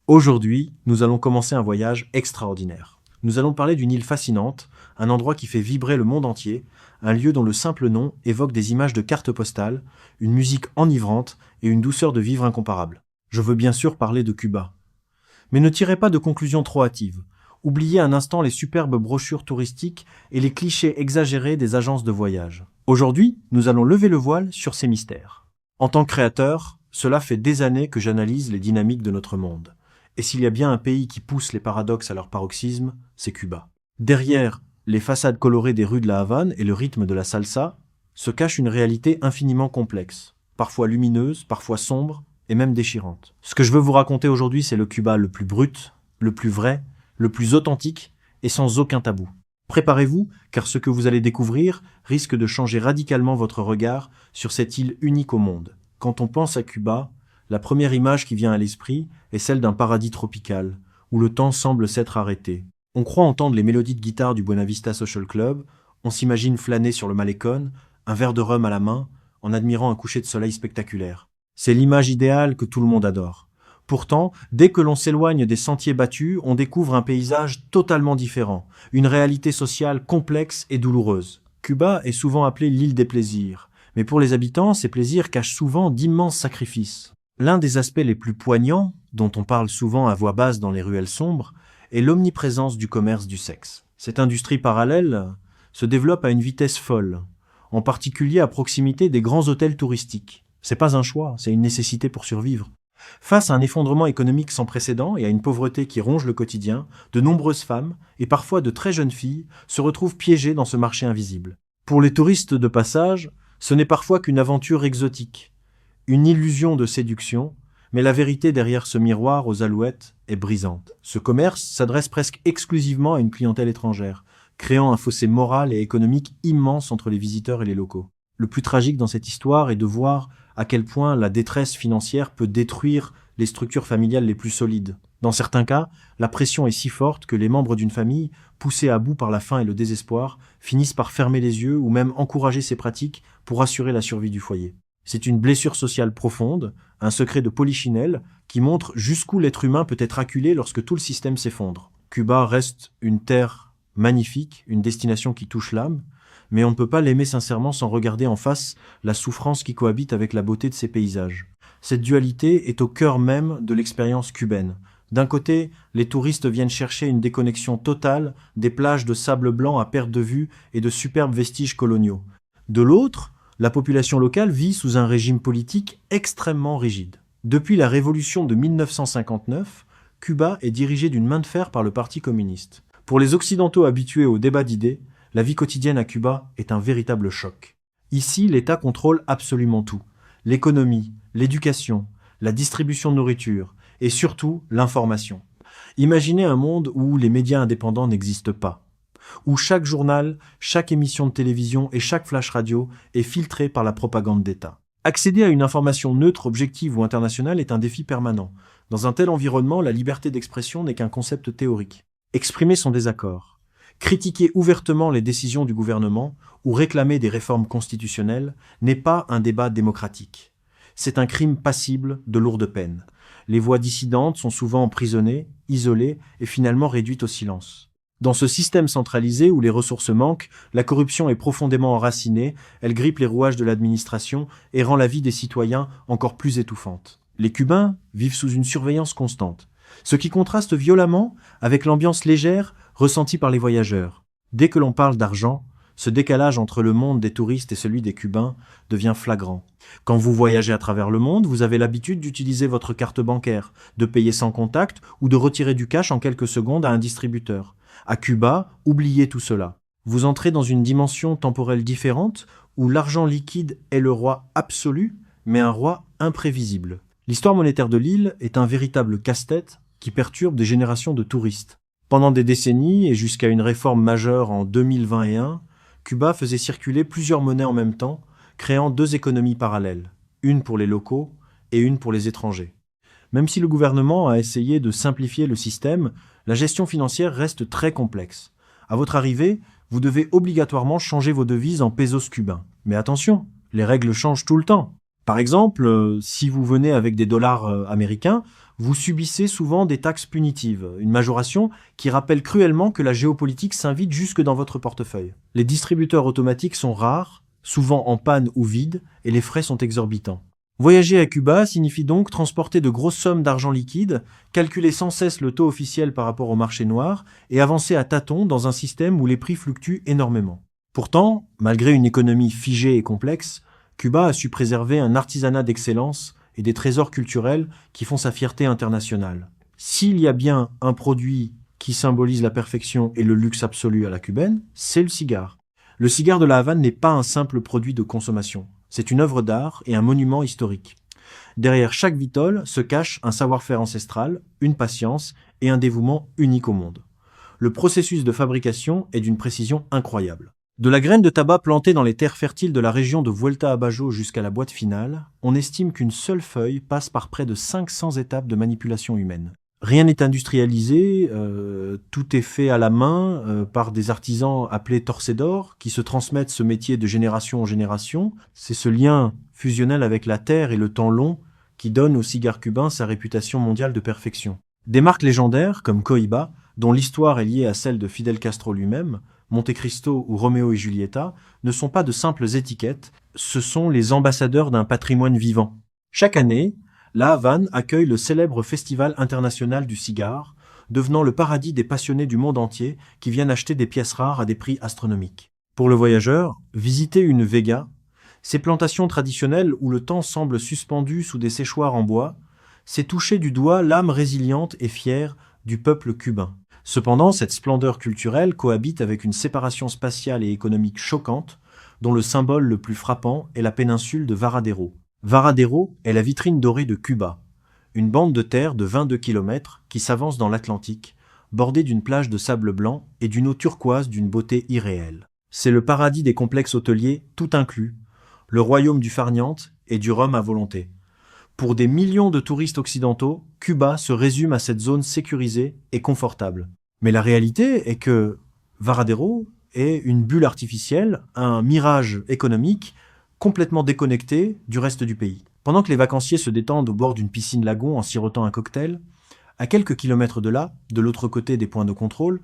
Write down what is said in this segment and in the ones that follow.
Aujourd'hui, nous allons commencer un voyage extraordinaire. Nous allons parler d'une île fascinante, un endroit qui fait vibrer le monde entier, un lieu dont le simple nom évoque des images de cartes postales, une musique enivrante et une douceur de vivre incomparable. Je veux bien sûr parler de Cuba. Mais ne tirez pas de conclusions trop hâtives. Oubliez un instant les superbes brochures touristiques et les clichés exagérés des agences de voyage. Aujourd'hui, nous allons lever le voile sur ces mystères. En tant que créateur, cela fait des années que j'analyse les dynamiques de notre monde. Et s'il y a bien un pays qui pousse les paradoxes à leur paroxysme, c'est Cuba. Derrière les façades colorées des rues de la Havane et le rythme de la salsa, se cache une réalité infiniment complexe, parfois lumineuse, parfois sombre et même déchirante. Ce que je veux vous raconter aujourd'hui, c'est le Cuba le plus brut, le plus vrai, le plus authentique et sans aucun tabou. Préparez-vous, car ce que vous allez découvrir risque de changer radicalement votre regard sur cette île unique au monde. Quand on pense à Cuba, la première image qui vient à l'esprit est celle d'un paradis tropical, où le temps semble s'être arrêté. On croit entendre les mélodies de guitare du Buena Vista Social Club, on s'imagine flâner sur le Malecón, un verre de rhum à la main, en admirant un coucher de soleil spectaculaire. C'est l'image idéale que tout le monde adore. Pourtant, dès que l'on s'éloigne des sentiers battus, on découvre un paysage totalement différent, une réalité sociale complexe et douloureuse. Cuba est souvent appelée l'île des plaisirs, mais pour les habitants, ces plaisirs cachent souvent d'immenses sacrifices. L'un des aspects les plus poignants, dont on parle souvent à voix basse dans les ruelles sombres, est l'omniprésence du commerce du sexe. Cette industrie parallèle se développe à une vitesse folle, en particulier à proximité des grands hôtels touristiques. C'est pas un choix, c'est une nécessité pour survivre. Face à un effondrement économique sans précédent et à une pauvreté qui ronge le quotidien, de nombreuses femmes, et parfois de très jeunes filles, se retrouvent piégées dans ce marché invisible. Pour les touristes de passage, ce n'est parfois qu'une aventure exotique, une illusion de séduction, mais la vérité derrière ce miroir aux alouettes est brisante. Ce commerce s'adresse presque exclusivement à une clientèle étrangère, créant un fossé moral et économique immense entre les visiteurs et les locaux. Le plus tragique dans cette histoire est de voir à quel point la détresse financière peut détruire les structures familiales les plus solides. Dans certains cas, la pression est si forte que les membres d'une famille, poussés à bout par la faim et le désespoir, finissent par fermer les yeux ou même encourager ces pratiques pour assurer la survie du foyer. C'est une blessure sociale profonde, un secret de polichinelle qui montre jusqu'où l'être humain peut être acculé lorsque tout le système s'effondre. Cuba reste une terre magnifique, une destination qui touche l'âme, mais on ne peut pas l'aimer sincèrement sans regarder en face la souffrance qui cohabite avec la beauté de ses paysages. Cette dualité est au cœur même de l'expérience cubaine. D'un côté, les touristes viennent chercher une déconnexion totale des plages de sable blanc à perte de vue et de superbes vestiges coloniaux. De l'autre, la population locale vit sous un régime politique extrêmement rigide. Depuis la révolution de 1959, Cuba est dirigée d'une main de fer par le Parti communiste. Pour les Occidentaux habitués au débat d'idées, la vie quotidienne à Cuba est un véritable choc. Ici, l'État contrôle absolument tout. L'économie, l'éducation, la distribution de nourriture et surtout l'information. Imaginez un monde où les médias indépendants n'existent pas, où chaque journal, chaque émission de télévision et chaque flash radio est filtré par la propagande d'État. Accéder à une information neutre, objective ou internationale est un défi permanent. Dans un tel environnement, la liberté d'expression n'est qu'un concept théorique. Exprimer son désaccord, critiquer ouvertement les décisions du gouvernement ou réclamer des réformes constitutionnelles n'est pas un débat démocratique. C'est un crime passible de lourdes peines. Les voix dissidentes sont souvent emprisonnées, isolées et finalement réduites au silence. Dans ce système centralisé où les ressources manquent, la corruption est profondément enracinée, elle grippe les rouages de l'administration et rend la vie des citoyens encore plus étouffante. Les Cubains vivent sous une surveillance constante, ce qui contraste violemment avec l'ambiance légère ressentie par les voyageurs. Dès que l'on parle d'argent, ce décalage entre le monde des touristes et celui des Cubains devient flagrant. Quand vous voyagez à travers le monde, vous avez l'habitude d'utiliser votre carte bancaire, de payer sans contact ou de retirer du cash en quelques secondes à un distributeur. À Cuba, oubliez tout cela. Vous entrez dans une dimension temporelle différente où l'argent liquide est le roi absolu, mais un roi imprévisible. L'histoire monétaire de l'île est un véritable casse-tête qui perturbe des générations de touristes. Pendant des décennies et jusqu'à une réforme majeure en 2021, Cuba faisait circuler plusieurs monnaies en même temps, créant deux économies parallèles, une pour les locaux et une pour les étrangers. Même si le gouvernement a essayé de simplifier le système, la gestion financière reste très complexe. À votre arrivée, vous devez obligatoirement changer vos devises en pesos cubains. Mais attention, les règles changent tout le temps. Par exemple, si vous venez avec des dollars américains, Vous subissez souvent des taxes punitives, une majoration qui rappelle cruellement que la géopolitique s'invite jusque dans votre portefeuille. Les distributeurs automatiques sont rares, souvent en panne ou vides, et les frais sont exorbitants. Voyager à Cuba signifie donc transporter de grosses sommes d'argent liquide, calculer sans cesse le taux officiel par rapport au marché noir et avancer à tâtons dans un système où les prix fluctuent énormément. Pourtant, malgré une économie figée et complexe, Cuba a su préserver un artisanat d'excellence et des trésors culturels qui font sa fierté internationale. S'il y a bien un produit qui symbolise la perfection et le luxe absolu à la cubaine, c'est le cigare. Le cigare de la Havane n'est pas un simple produit de consommation. C'est une œuvre d'art et un monument historique. Derrière chaque vitole se cache un savoir-faire ancestral, une patience et un dévouement unique au monde. Le processus de fabrication est d'une précision incroyable. De la graine de tabac plantée dans les terres fertiles de la région de Vuelta a Bajo jusqu'à la boîte finale, on estime qu'une seule feuille passe par près de 500 étapes de manipulation humaine. Rien n'est industrialisé, tout est fait à la main par des artisans appelés torcedores qui se transmettent ce métier de génération en génération. C'est ce lien fusionnel avec la terre et le temps long qui donne au cigare cubain sa réputation mondiale de perfection. Des marques légendaires comme Cohiba, dont l'histoire est liée à celle de Fidel Castro lui-même, Monte Cristo ou Roméo et Julieta, ne sont pas de simples étiquettes, ce sont les ambassadeurs d'un patrimoine vivant. Chaque année, La Havane accueille le célèbre Festival international du cigare, devenant le paradis des passionnés du monde entier qui viennent acheter des pièces rares à des prix astronomiques. Pour le voyageur, visiter une vega, ces plantations traditionnelles où le temps semble suspendu sous des séchoirs en bois, c'est toucher du doigt l'âme résiliente et fière du peuple cubain. Cependant, cette splendeur culturelle cohabite avec une séparation spatiale et économique choquante, dont le symbole le plus frappant est la péninsule de Varadero. Varadero est la vitrine dorée de Cuba, une bande de terre de 22 km qui s'avance dans l'Atlantique, bordée d'une plage de sable blanc et d'une eau turquoise d'une beauté irréelle. C'est le paradis des complexes hôteliers tout inclus, le royaume du farniente et du rhum à volonté. Pour des millions de touristes occidentaux, Cuba se résume à cette zone sécurisée et confortable. Mais la réalité est que Varadero est une bulle artificielle, un mirage économique complètement déconnecté du reste du pays. Pendant que les vacanciers se détendent au bord d'une piscine-lagon en sirotant un cocktail, à quelques kilomètres de là, de l'autre côté des points de contrôle,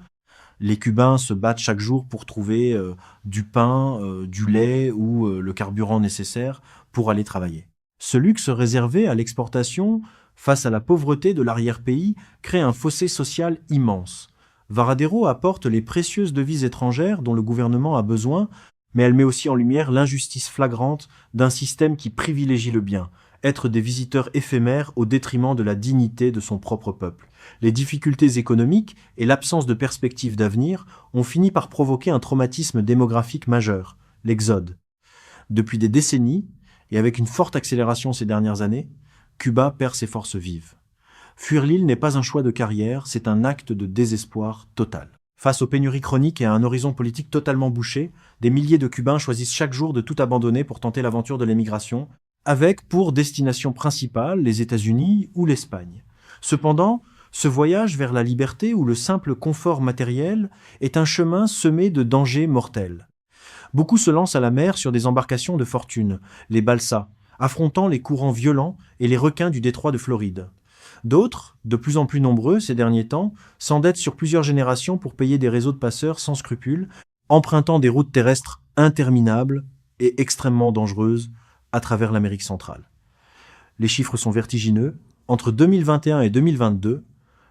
les Cubains se battent chaque jour pour trouver du pain, du lait ou le carburant nécessaire pour aller travailler. Ce luxe réservé à l'exportation face à la pauvreté de l'arrière-pays crée un fossé social immense. Varadero apporte les précieuses devises étrangères dont le gouvernement a besoin, mais elle met aussi en lumière l'injustice flagrante d'un système qui privilégie le bien, être des visiteurs éphémères au détriment de la dignité de son propre peuple. Les difficultés économiques et l'absence de perspectives d'avenir ont fini par provoquer un traumatisme démographique majeur, l'exode. Depuis des décennies, et avec une forte accélération ces dernières années, Cuba perd ses forces vives. Fuir l'île n'est pas un choix de carrière, c'est un acte de désespoir total. Face aux pénuries chroniques et à un horizon politique totalement bouché, des milliers de Cubains choisissent chaque jour de tout abandonner pour tenter l'aventure de l'émigration, avec pour destination principale les États-Unis ou l'Espagne. Cependant, ce voyage vers la liberté ou le simple confort matériel est un chemin semé de dangers mortels. Beaucoup se lancent à la mer sur des embarcations de fortune, les balsas, affrontant les courants violents et les requins du détroit de Floride. D'autres, de plus en plus nombreux ces derniers temps, s'endettent sur plusieurs générations pour payer des réseaux de passeurs sans scrupules, empruntant des routes terrestres interminables et extrêmement dangereuses à travers l'Amérique centrale. Les chiffres sont vertigineux. Entre 2021 et 2022,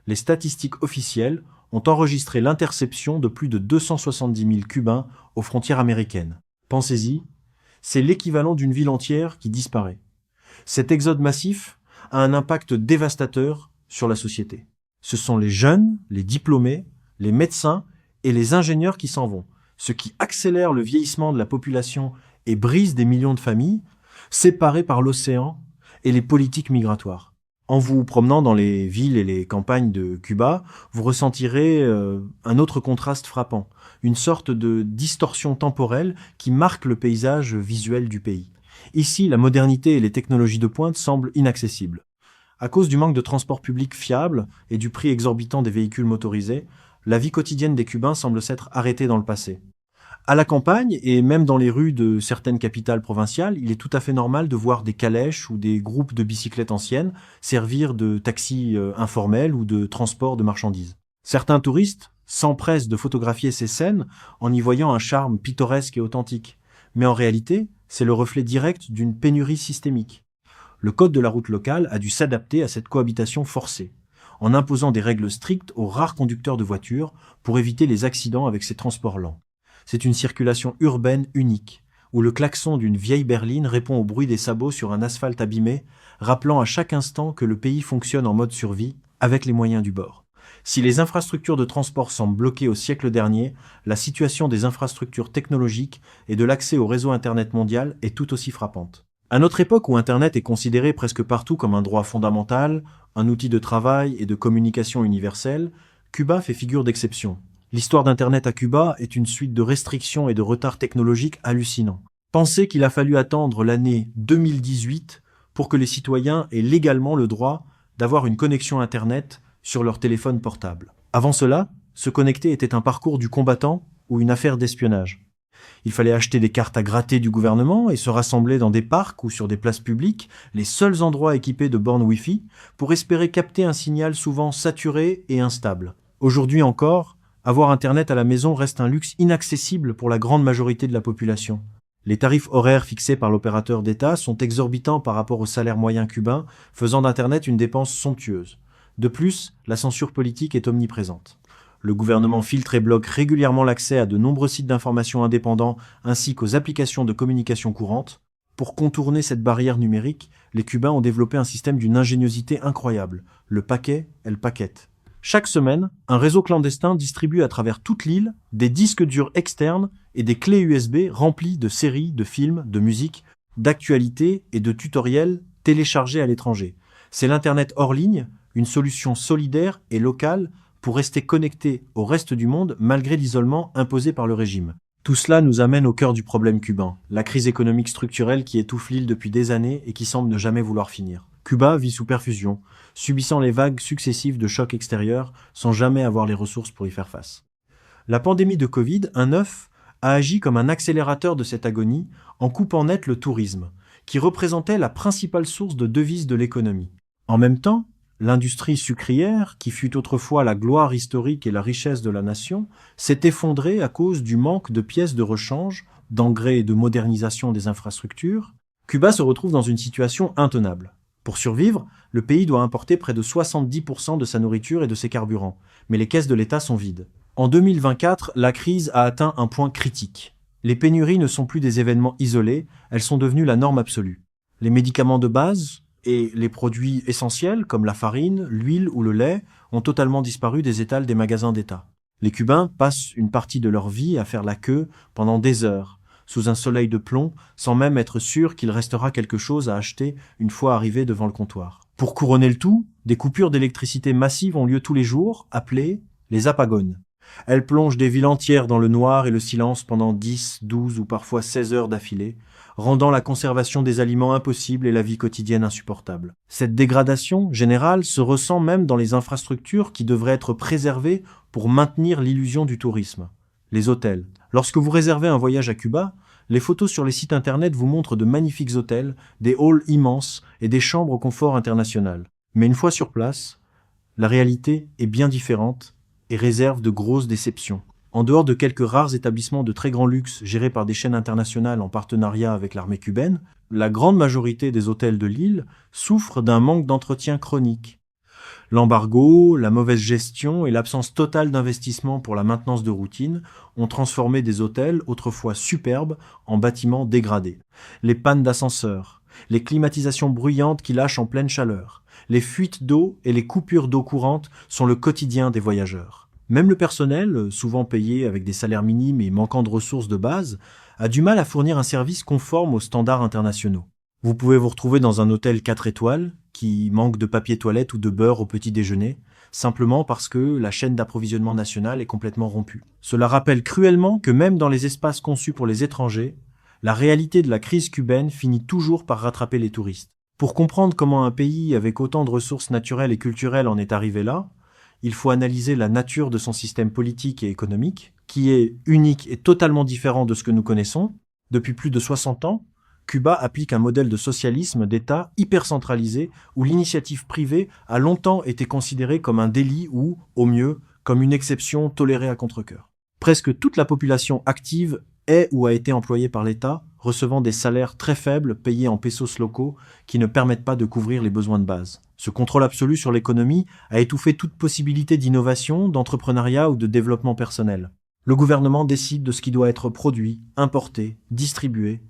les statistiques officielles ont enregistré l'interception de plus de 270 000 Cubains aux frontières américaines. Pensez-y, c'est l'équivalent d'une ville entière qui disparaît. Cet exode massif a un impact dévastateur sur la société. Ce sont les jeunes, les diplômés, les médecins et les ingénieurs qui s'en vont, ce qui accélère le vieillissement de la population et brise des millions de familles, séparées par l'océan et les politiques migratoires. En vous promenant dans les villes et les campagnes de Cuba, vous ressentirez un autre contraste frappant, une sorte de distorsion temporelle qui marque le paysage visuel du pays. Ici, la modernité et les technologies de pointe semblent inaccessibles. À cause du manque de transport public fiable et du prix exorbitant des véhicules motorisés, la vie quotidienne des Cubains semble s'être arrêtée dans le passé. À la campagne, et même dans les rues de certaines capitales provinciales, il est tout à fait normal de voir des calèches ou des groupes de bicyclettes anciennes servir de taxis informels ou de transport de marchandises. Certains touristes s'empressent de photographier ces scènes en y voyant un charme pittoresque et authentique. Mais en réalité, c'est le reflet direct d'une pénurie systémique. Le code de la route locale a dû s'adapter à cette cohabitation forcée, en imposant des règles strictes aux rares conducteurs de voitures pour éviter les accidents avec ces transports lents. C'est une circulation urbaine unique, où le klaxon d'une vieille berline répond au bruit des sabots sur un asphalte abîmé, rappelant à chaque instant que le pays fonctionne en mode survie, avec les moyens du bord. Si les infrastructures de transport semblent bloquées au siècle dernier, la situation des infrastructures technologiques et de l'accès au réseau Internet mondial est tout aussi frappante. À notre époque où Internet est considéré presque partout comme un droit fondamental, un outil de travail et de communication universel, Cuba fait figure d'exception. L'histoire d'Internet à Cuba est une suite de restrictions et de retards technologiques hallucinants. Pensez qu'il a fallu attendre l'année 2018 pour que les citoyens aient légalement le droit d'avoir une connexion Internet sur leur téléphone portable. Avant cela, se connecter était un parcours du combattant ou une affaire d'espionnage. Il fallait acheter des cartes à gratter du gouvernement et se rassembler dans des parcs ou sur des places publiques, les seuls endroits équipés de bornes Wi-Fi, pour espérer capter un signal souvent saturé et instable. Aujourd'hui encore, avoir Internet à la maison reste un luxe inaccessible pour la grande majorité de la population. Les tarifs horaires fixés par l'opérateur d'État sont exorbitants par rapport au salaire moyen cubain, faisant d'Internet une dépense somptueuse. De plus, la censure politique est omniprésente. Le gouvernement filtre et bloque régulièrement l'accès à de nombreux sites d'information indépendants ainsi qu'aux applications de communication courantes. Pour contourner cette barrière numérique, les Cubains ont développé un système d'une ingéniosité incroyable, le paquet et le paquette. Chaque semaine, un réseau clandestin distribue à travers toute l'île des disques durs externes et des clés USB remplies de séries, de films, de musique, d'actualités et de tutoriels téléchargés à l'étranger. C'est l'Internet hors ligne, une solution solidaire et locale pour rester connecté au reste du monde malgré l'isolement imposé par le régime. Tout cela nous amène au cœur du problème cubain, la crise économique structurelle qui étouffe l'île depuis des années et qui semble ne jamais vouloir finir. Cuba vit sous perfusion, subissant les vagues successives de chocs extérieurs sans jamais avoir les ressources pour y faire face. La pandémie de Covid, un œuf, a agi comme un accélérateur de cette agonie en coupant net le tourisme, qui représentait la principale source de devises de l'économie. En même temps, l'industrie sucrière, qui fut autrefois la gloire historique et la richesse de la nation, s'est effondrée à cause du manque de pièces de rechange, d'engrais et de modernisation des infrastructures. Cuba se retrouve dans une situation intenable. Pour survivre, le pays doit importer près de 70% de sa nourriture et de ses carburants, mais les caisses de l'État sont vides. En 2024, la crise a atteint un point critique. Les pénuries ne sont plus des événements isolés, elles sont devenues la norme absolue. Les médicaments de base et les produits essentiels comme la farine, l'huile ou le lait ont totalement disparu des étals des magasins d'État. Les Cubains passent une partie de leur vie à faire la queue pendant des heures, sous un soleil de plomb, sans même être sûr qu'il restera quelque chose à acheter une fois arrivés devant le comptoir. Pour couronner le tout, des coupures d'électricité massives ont lieu tous les jours, appelées les apagones. Elles plongent des villes entières dans le noir et le silence pendant 10, 12 ou parfois 16 heures d'affilée, rendant la conservation des aliments impossible et la vie quotidienne insupportable. Cette dégradation générale se ressent même dans les infrastructures qui devraient être préservées pour maintenir l'illusion du tourisme. Les hôtels. Lorsque vous réservez un voyage à Cuba, les photos sur les sites internet vous montrent de magnifiques hôtels, des halls immenses et des chambres au confort international. Mais une fois sur place, la réalité est bien différente et réserve de grosses déceptions. En dehors de quelques rares établissements de très grand luxe gérés par des chaînes internationales en partenariat avec l'armée cubaine, la grande majorité des hôtels de l'île souffrent d'un manque d'entretien chronique. L'embargo, la mauvaise gestion et l'absence totale d'investissement pour la maintenance de routine ont transformé des hôtels autrefois superbes en bâtiments dégradés. Les pannes d'ascenseurs, les climatisations bruyantes qui lâchent en pleine chaleur, les fuites d'eau et les coupures d'eau courante sont le quotidien des voyageurs. Même le personnel, souvent payé avec des salaires minimes et manquant de ressources de base, a du mal à fournir un service conforme aux standards internationaux. Vous pouvez vous retrouver dans un hôtel 4 étoiles qui manque de papier toilette ou de beurre au petit déjeuner, simplement parce que la chaîne d'approvisionnement nationale est complètement rompue. Cela rappelle cruellement que même dans les espaces conçus pour les étrangers, la réalité de la crise cubaine finit toujours par rattraper les touristes. Pour comprendre comment un pays avec autant de ressources naturelles et culturelles en est arrivé là, il faut analyser la nature de son système politique et économique, qui est unique et totalement différent de ce que nous connaissons. Depuis plus de 60 ans, Cuba applique un modèle de socialisme d'État hyper centralisé où l'initiative privée a longtemps été considérée comme un délit ou, au mieux, comme une exception tolérée à contre-cœur. Presque toute la population active est ou a été employée par l'État, recevant des salaires très faibles payés en pesos locaux qui ne permettent pas de couvrir les besoins de base. Ce contrôle absolu sur l'économie a étouffé toute possibilité d'innovation, d'entrepreneuriat ou de développement personnel. Le gouvernement décide de ce qui doit être produit, importé, distribué,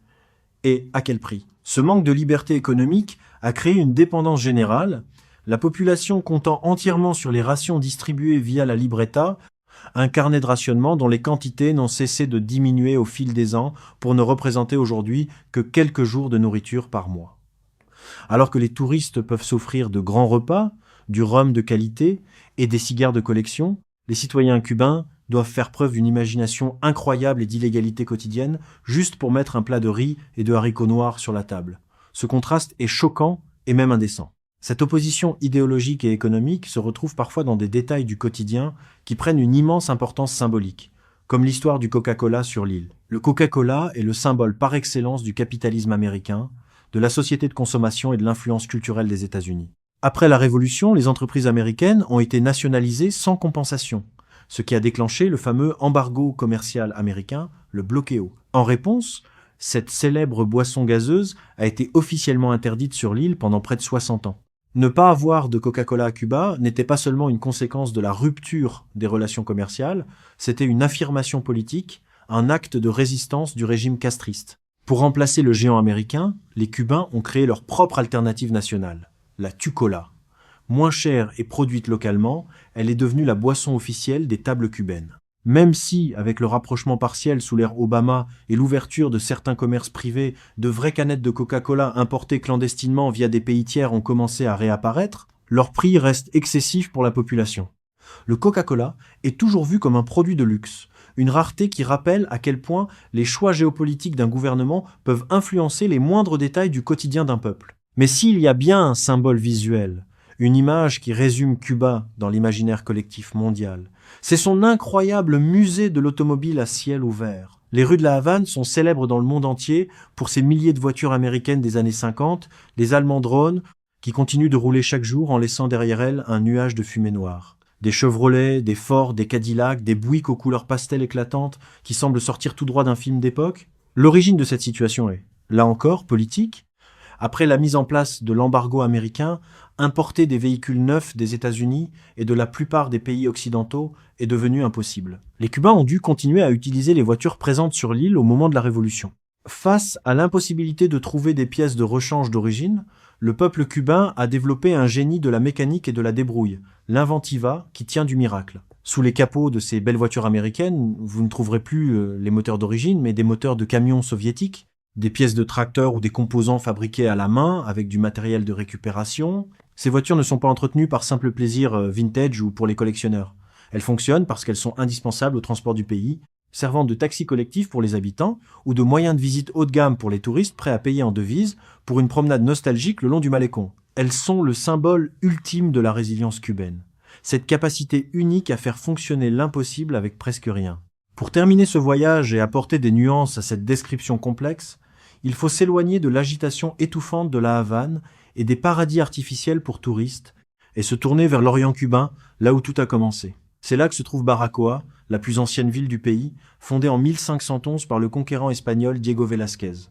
et à quel prix. Ce manque de liberté économique a créé une dépendance générale, la population comptant entièrement sur les rations distribuées via la libreta, un carnet de rationnement dont les quantités n'ont cessé de diminuer au fil des ans pour ne représenter aujourd'hui que quelques jours de nourriture par mois. Alors que les touristes peuvent s'offrir de grands repas, du rhum de qualité et des cigares de collection, les citoyens cubains doivent faire preuve d'une imagination incroyable et d'illégalité quotidienne juste pour mettre un plat de riz et de haricots noirs sur la table. Ce contraste est choquant et même indécent. Cette opposition idéologique et économique se retrouve parfois dans des détails du quotidien qui prennent une immense importance symbolique, comme l'histoire du Coca-Cola sur l'île. Le Coca-Cola est le symbole par excellence du capitalisme américain, de la société de consommation et de l'influence culturelle des États-Unis. Après la Révolution, les entreprises américaines ont été nationalisées sans compensation, ce qui a déclenché le fameux embargo commercial américain, le bloqueo. En réponse, cette célèbre boisson gazeuse a été officiellement interdite sur l'île pendant près de 60 ans. Ne pas avoir de Coca-Cola à Cuba n'était pas seulement une conséquence de la rupture des relations commerciales, c'était une affirmation politique, un acte de résistance du régime castriste. Pour remplacer le géant américain, les Cubains ont créé leur propre alternative nationale, la Tucola. Moins chère et produite localement, elle est devenue la boisson officielle des tables cubaines. Même si, avec le rapprochement partiel sous l'ère Obama et l'ouverture de certains commerces privés, de vraies canettes de Coca-Cola importées clandestinement via des pays tiers ont commencé à réapparaître, leur prix reste excessif pour la population. Le Coca-Cola est toujours vu comme un produit de luxe, une rareté qui rappelle à quel point les choix géopolitiques d'un gouvernement peuvent influencer les moindres détails du quotidien d'un peuple. Mais s'il y a bien un symbole visuel, une image qui résume Cuba dans l'imaginaire collectif mondial, c'est son incroyable musée de l'automobile à ciel ouvert. Les rues de la Havane sont célèbres dans le monde entier pour ces milliers de voitures américaines des années 50, des Allemands drones qui continuent de rouler chaque jour en laissant derrière elles un nuage de fumée noire. Des Chevrolet, des Ford, des Cadillac, des Buick aux couleurs pastel éclatantes qui semblent sortir tout droit d'un film d'époque. L'origine de cette situation est, là encore, politique. Après la mise en place de l'embargo américain, importer des véhicules neufs des États-Unis et de la plupart des pays occidentaux est devenu impossible. Les Cubains ont dû continuer à utiliser les voitures présentes sur l'île au moment de la Révolution. Face à l'impossibilité de trouver des pièces de rechange d'origine, le peuple cubain a développé un génie de la mécanique et de la débrouille, l'inventiva qui tient du miracle. Sous les capots de ces belles voitures américaines, vous ne trouverez plus les moteurs d'origine, mais des moteurs de camions soviétiques, des pièces de tracteurs ou des composants fabriqués à la main avec du matériel de récupération. Ces voitures ne sont pas entretenues par simple plaisir vintage ou pour les collectionneurs. Elles fonctionnent parce qu'elles sont indispensables au transport du pays, servant de taxi collectif pour les habitants ou de moyen de visite haut de gamme pour les touristes prêts à payer en devises pour une promenade nostalgique le long du Malecon. Elles sont le symbole ultime de la résilience cubaine. Cette capacité unique à faire fonctionner l'impossible avec presque rien. Pour terminer ce voyage et apporter des nuances à cette description complexe, il faut s'éloigner de l'agitation étouffante de la Havane et des paradis artificiels pour touristes et se tourner vers l'Orient cubain, là où tout a commencé. C'est là que se trouve Baracoa, la plus ancienne ville du pays, fondée en 1511 par le conquérant espagnol Diego Velázquez.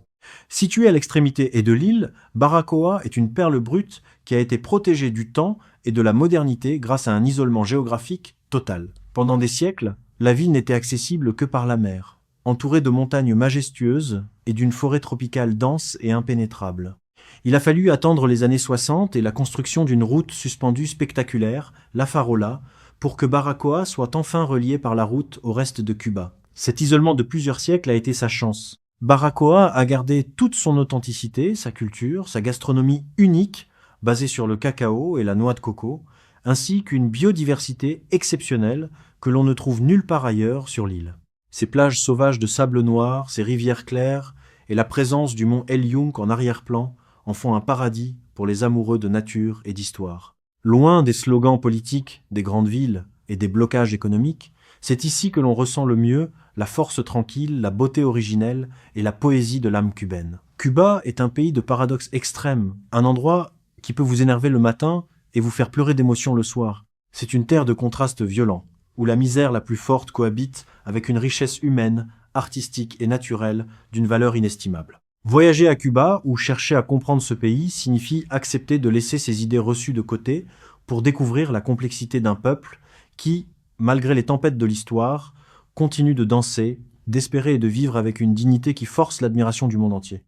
Située à l'extrémité est de l'île, Baracoa est une perle brute qui a été protégée du temps et de la modernité grâce à un isolement géographique total. Pendant des siècles, la ville n'était accessible que par la mer, entourée de montagnes majestueuses et d'une forêt tropicale dense et impénétrable. Il a fallu attendre les années 60 et la construction d'une route suspendue spectaculaire, la Farola, pour que Baracoa soit enfin relié par la route au reste de Cuba. Cet isolement de plusieurs siècles a été sa chance. Baracoa a gardé toute son authenticité, sa culture, sa gastronomie unique, basée sur le cacao et la noix de coco, ainsi qu'une biodiversité exceptionnelle que l'on ne trouve nulle part ailleurs sur l'île. Ses plages sauvages de sable noir, ses rivières claires et la présence du mont El Yunque en arrière-plan en font un paradis pour les amoureux de nature et d'histoire. Loin des slogans politiques des grandes villes et des blocages économiques, c'est ici que l'on ressent le mieux la force tranquille, la beauté originelle et la poésie de l'âme cubaine. Cuba est un pays de paradoxes extrêmes, un endroit qui peut vous énerver le matin et vous faire pleurer d'émotion le soir. C'est une terre de contrastes violents, où la misère la plus forte cohabite avec une richesse humaine, artistique et naturelle d'une valeur inestimable. Voyager à Cuba ou chercher à comprendre ce pays signifie accepter de laisser ses idées reçues de côté pour découvrir la complexité d'un peuple qui, malgré les tempêtes de l'histoire, continue de danser, d'espérer et de vivre avec une dignité qui force l'admiration du monde entier.